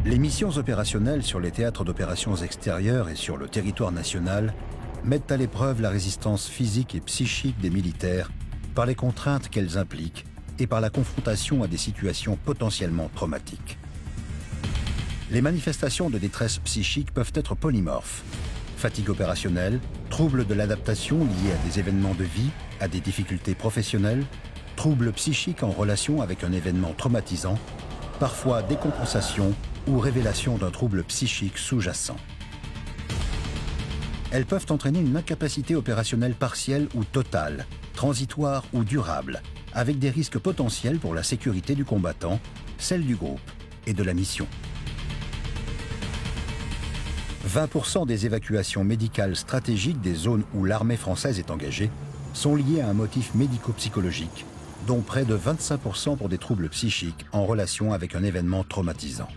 Les missions opérationnelles sur les théâtres d'opérations extérieures et sur le territoire national mettent à l'épreuve la résistance physique et psychique des militaires par les contraintes qu'elles impliquent et par la confrontation à des situations potentiellement traumatiques. Les manifestations de détresse psychique peuvent être polymorphes. Fatigue opérationnelle, troubles de l'adaptation liés à des événements de vie, à des difficultés professionnelles, troubles psychiques en relation avec un événement traumatisant, parfois décompensation ou révélation d'un trouble psychique sous-jacent. Elles peuvent entraîner une incapacité opérationnelle partielle ou totale, transitoire ou durable, avec des risques potentiels pour la sécurité du combattant, celle du groupe et de la mission. 20% des évacuations médicales stratégiques des zones où l'armée française est engagée sont liées à un motif médico-psychologique, dont près de 25% pour des troubles psychiques en relation avec un événement traumatisant.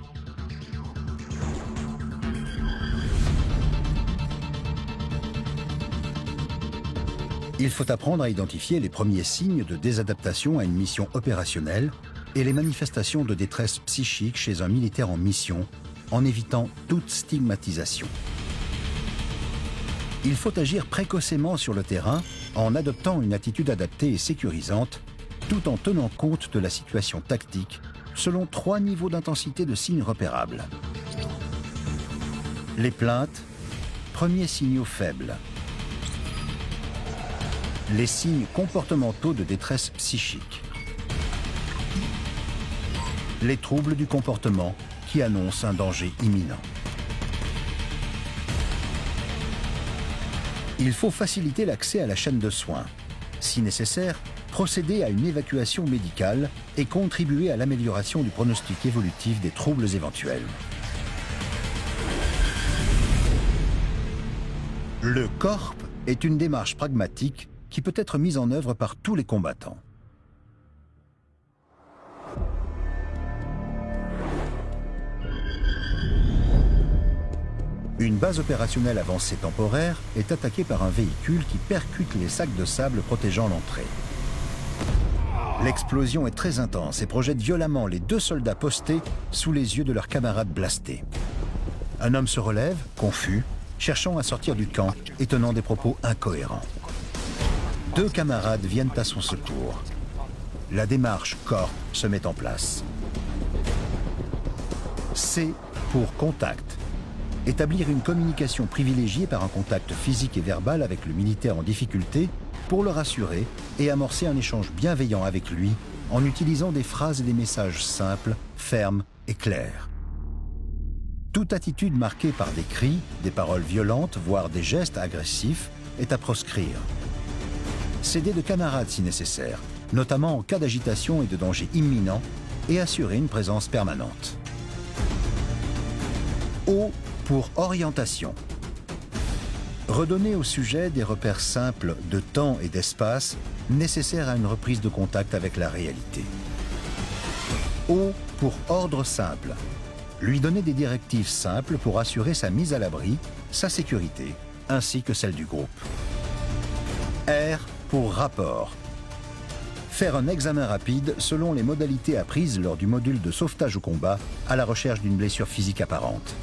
Il faut apprendre à identifier les premiers signes de désadaptation à une mission opérationnelle et les manifestations de détresse psychique chez un militaire en mission, en évitant toute stigmatisation. Il faut agir précocement sur le terrain en adoptant une attitude adaptée et sécurisante, tout en tenant compte de la situation tactique selon 3 niveaux d'intensité de signes repérables. Les plaintes, premiers signaux faibles. Les signes comportementaux de détresse psychique. Les troubles du comportement qui annoncent un danger imminent. Il faut faciliter l'accès à la chaîne de soins. Si nécessaire, procéder à une évacuation médicale et contribuer à l'amélioration du pronostic évolutif des troubles éventuels. Le CORP est une démarche pragmatique qui peut être mise en œuvre par tous les combattants. Une base opérationnelle avancée temporaire est attaquée par un véhicule qui percute les sacs de sable protégeant l'entrée. L'explosion est très intense et projette violemment les 2 soldats postés sous les yeux de leurs camarades blastés. Un homme se relève, confus, cherchant à sortir du camp et tenant des propos incohérents. 2 camarades viennent à son secours. La démarche CORP se met en place. C pour contact. Établir une communication privilégiée par un contact physique et verbal avec le militaire en difficulté pour le rassurer et amorcer un échange bienveillant avec lui en utilisant des phrases et des messages simples, fermes et clairs. Toute attitude marquée par des cris, des paroles violentes, voire des gestes agressifs est à proscrire. S'aider de camarades si nécessaire, notamment en cas d'agitation et de danger imminent, et assurer une présence permanente. O pour orientation. Redonner au sujet des repères simples de temps et d'espace nécessaires à une reprise de contact avec la réalité. O pour ordre simple. Lui donner des directives simples pour assurer sa mise à l'abri, sa sécurité, ainsi que celle du groupe. R pour rapport. Faire un examen rapide selon les modalités apprises lors du module de sauvetage au combat à la recherche d'une blessure physique apparente.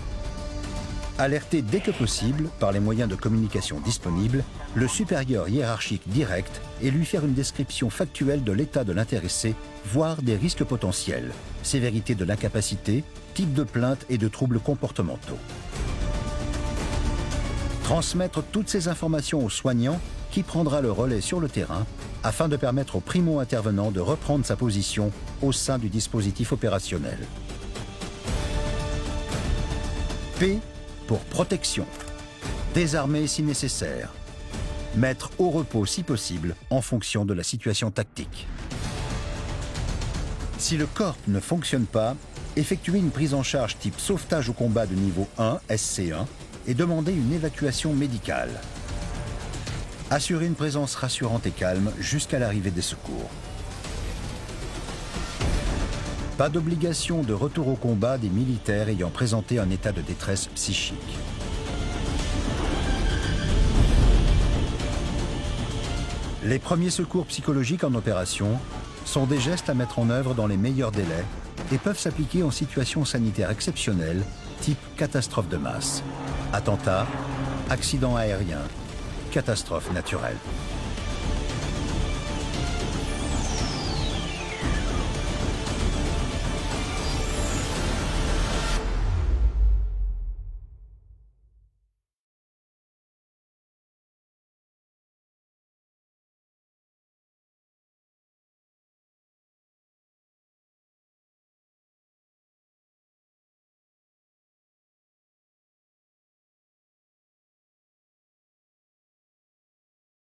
Alerter dès que possible, par les moyens de communication disponibles, le supérieur hiérarchique direct et lui faire une description factuelle de l'état de l'intéressé, voire des risques potentiels, sévérité de l'incapacité, type de plainte et de troubles comportementaux. Transmettre toutes ces informations au soignant qui prendra le relais sur le terrain afin de permettre au primo-intervenant de reprendre sa position au sein du dispositif opérationnel. P pour protection. Désarmer si nécessaire. Mettre au repos si possible en fonction de la situation tactique. Si le CORP ne fonctionne pas, effectuer une prise en charge type sauvetage au combat de niveau 1, SC1, et demander une évacuation médicale. Assurer une présence rassurante et calme jusqu'à l'arrivée des secours. Pas d'obligation de retour au combat des militaires ayant présenté un état de détresse psychique. Les premiers secours psychologiques en opération sont des gestes à mettre en œuvre dans les meilleurs délais et peuvent s'appliquer en situation sanitaire exceptionnelle, type catastrophe de masse, attentat, accident aérien, catastrophe naturelle.